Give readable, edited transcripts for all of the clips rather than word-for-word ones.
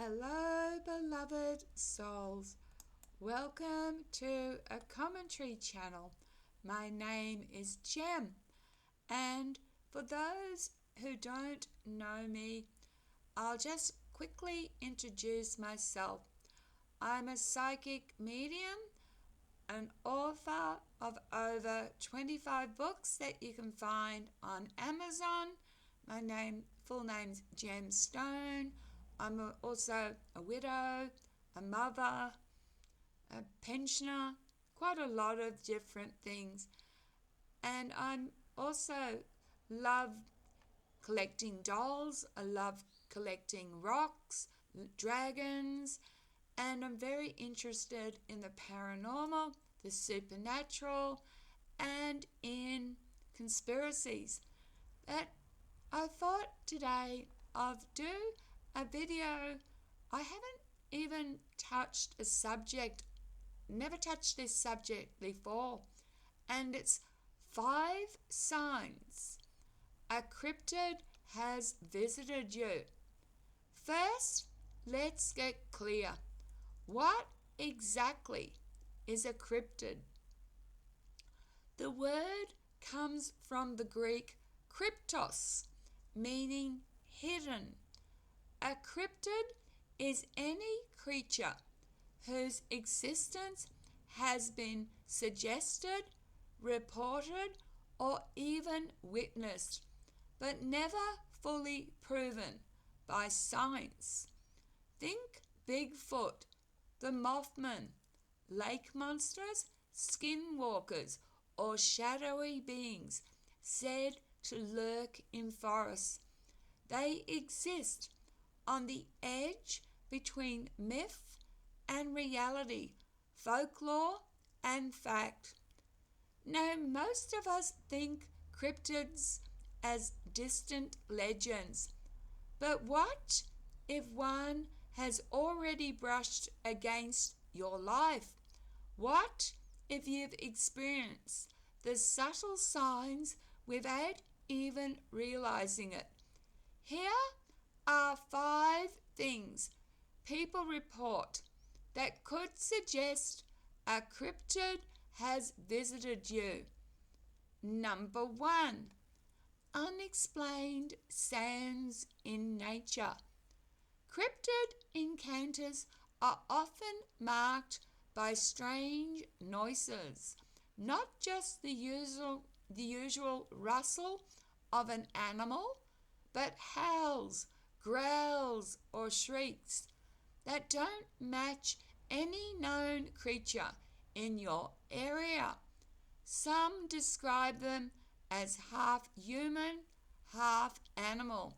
Hello, beloved souls. Welcome to a commentary channel. My name is Jem, and for those who don't know me, I'll just quickly introduce myself. I'm a psychic medium, an author of over 25 books that you can find on Amazon. My full name's Jem Stone. I'm also a widow, a mother, a pensioner, quite a lot of different things. And I'm also love collecting dolls. I love collecting rocks, dragons, and I'm very interested in the paranormal, the supernatural, and in conspiracies. But I thought today I'd do a video. I haven't even touched a subject, never touched this subject before, and it's 5 signs a cryptid has visited you. First, let's get clear. What exactly is a cryptid? The word comes from the Greek kryptos, meaning hidden. A cryptid is any creature whose existence has been suggested, reported, or even witnessed, but never fully proven by science. Think Bigfoot, the Mothman, lake monsters, skinwalkers, or shadowy beings said to lurk in forests. They exist on the edge between myth and reality, folklore and fact. Now, most of us think cryptids as distant legends, but what if one has already brushed against your life? What if you've experienced the subtle signs without even realizing it? Here are 5 things people report that could suggest a cryptid has visited you. Number 1, unexplained sounds in nature. Cryptid encounters are often marked by strange noises, not just the usual rustle of an animal, but howls, growls, or shrieks that don't match any known creature in your area. Some describe them as half human, half animal.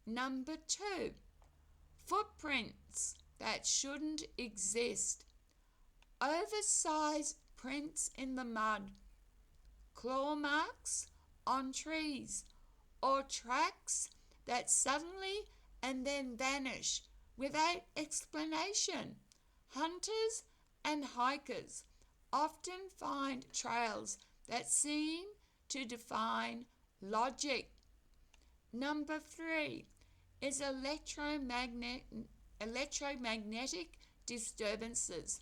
Number 2, footprints that shouldn't exist. Oversized prints in the mud, claw marks on trees, or tracks that suddenly and then vanish without explanation. Hunters and hikers often find trails that seem to defy logic. Number 3 is electromagnetic disturbances.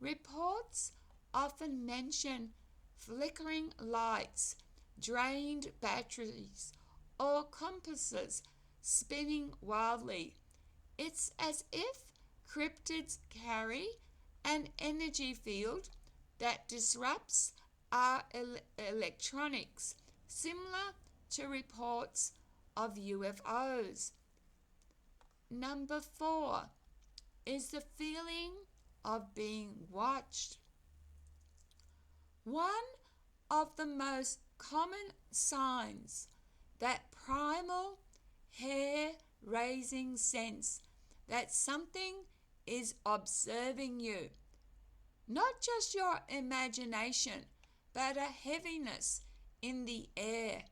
Reports often mention flickering lights, drained batteries, or compasses spinning wildly. It's as if cryptids carry an energy field that disrupts our electronics, similar to reports of UFOs. Number 4 is the feeling of being watched. One of the most common signs, that primal, hair-raising sense that something is observing you. Not just your imagination, but a heaviness in the air,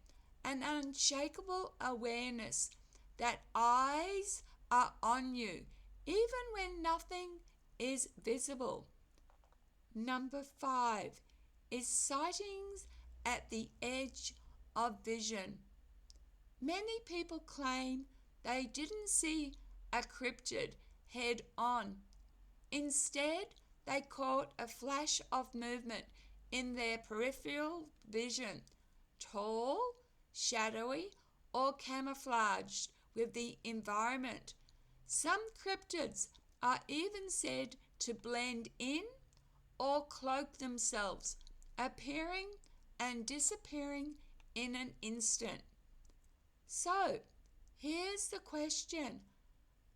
an unshakable awareness that eyes are on you, even when nothing is visible. Number 5 is sightings at the edge of vision. Many people claim they didn't see a cryptid head on. Instead, they caught a flash of movement in their peripheral vision, tall, shadowy, or camouflaged with the environment. Some cryptids are even said to blend in or cloak themselves, appearing and disappearing in an instant. So, here's the question.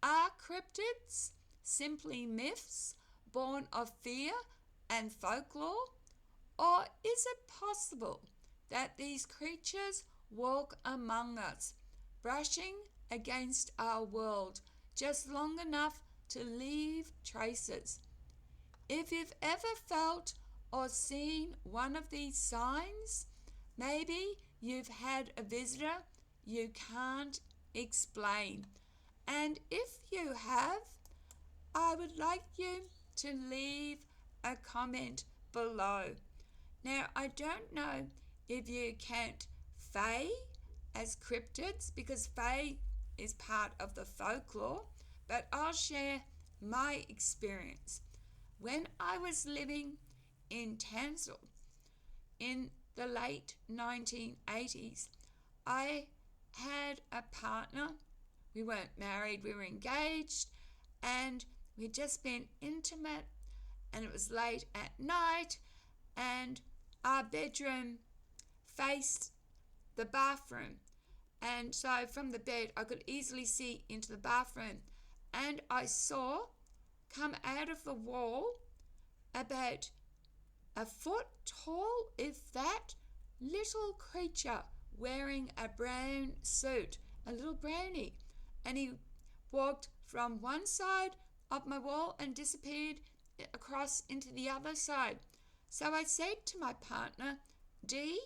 Are cryptids simply myths born of fear and folklore? Or is it possible that these creatures walk among us, brushing against our world just long enough to leave traces? If you've ever felt or seen one of these signs, maybe you've had a visitor you can't explain. And if you have, I would like you to leave a comment below. Now, I don't know if you count fae as cryptids, because fae is part of the folklore, but I'll share my experience. When I was living in Townsville in the late 1980s, I had a partner. We weren't married, we were engaged, and we'd just been intimate, and it was late at night, and our bedroom faced the bathroom. And so from the bed, I could easily see into the bathroom, and I saw come out of the wall about a foot tall, if that, little creature wearing a brown suit, a little brownie. And he walked from one side of my wall and disappeared across into the other side. So I said to my partner, D,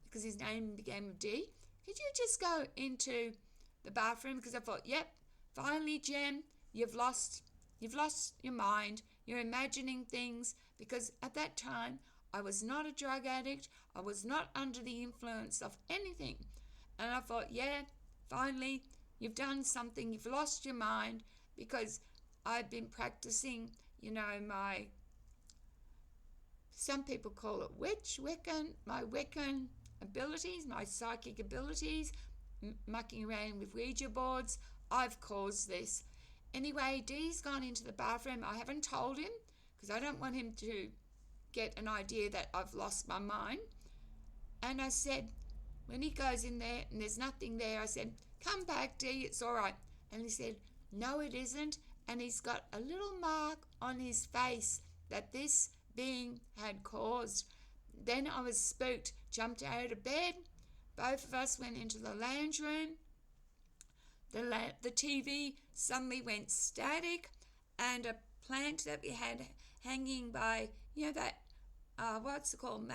because his name began with D, could you just go into the bathroom? Because I thought, yep, finally, Jem, you've lost your mind. You're imagining things, because at that time I was not a drug addict. I was not under the influence of anything. And I thought, yeah, finally, you've done something. You've lost your mind, because I've been practicing, my, some people call it my Wiccan abilities, my psychic abilities, mucking around with Ouija boards. I've caused this. Anyway, Dee's gone into the bathroom. I haven't told him, because I don't want him to get an idea that I've lost my mind. And I said, when he goes in there and there's nothing there, I said, come back, Dee, it's all right. And he said, no, it isn't. And he's got a little mark on his face that this being had caused. Then I was spooked, jumped out of bed. Both of us went into the lounge room. The TV suddenly went static, and a plant that we had hanging by, that, what's it called,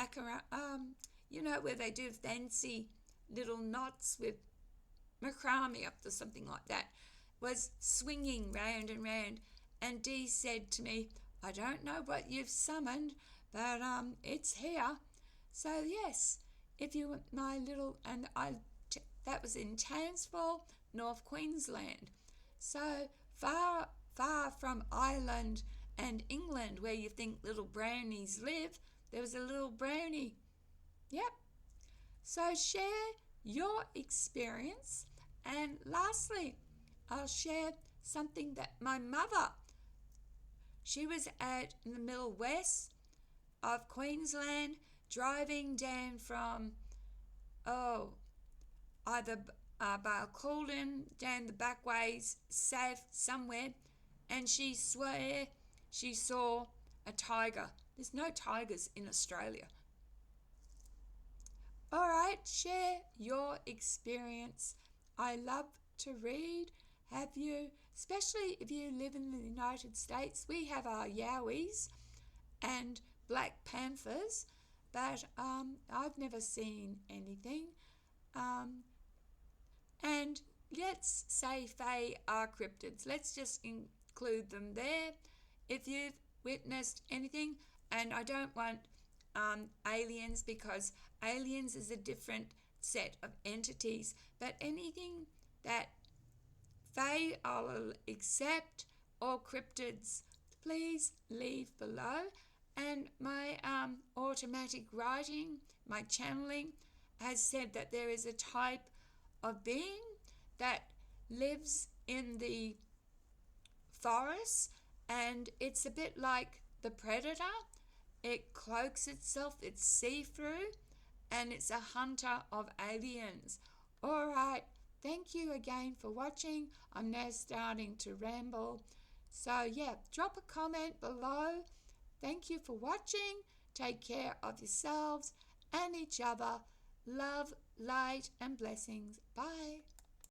where they do fancy little knots with macrame up to something like that, was swinging round and round. And Dee said to me, I don't know what you've summoned, but it's here. So yes, if you were my little, and that was in Townsville, North Queensland. So far from Ireland and England, where you think little brownies live, there was a little brownie. Yep. So share your experience. And lastly, I'll share something that my mother, she was in the middle west of Queensland, driving down from, either Balcoolan, down the back ways, south somewhere, and she swear she saw a tiger. There's no tigers in Australia. All right, share your experience. I love to read. Have you, especially if you live in the United States, we have our yowies and black panthers, but I've never seen anything. And let's say fae are cryptids. Let's just include them there. If you've witnessed anything, and I don't want aliens, because aliens is a different set of entities, but anything that They I'll accept all cryptids. Please leave below. And my automatic writing, my channeling, has said that there is a type of being that lives in the forest, and it's a bit like the predator. It cloaks itself, it's see-through, and it's a hunter of aliens. Alright, thank you again for watching. I'm now starting to ramble. So yeah, drop a comment below. Thank you for watching. Take care of yourselves and each other. Love, light, and blessings. Bye.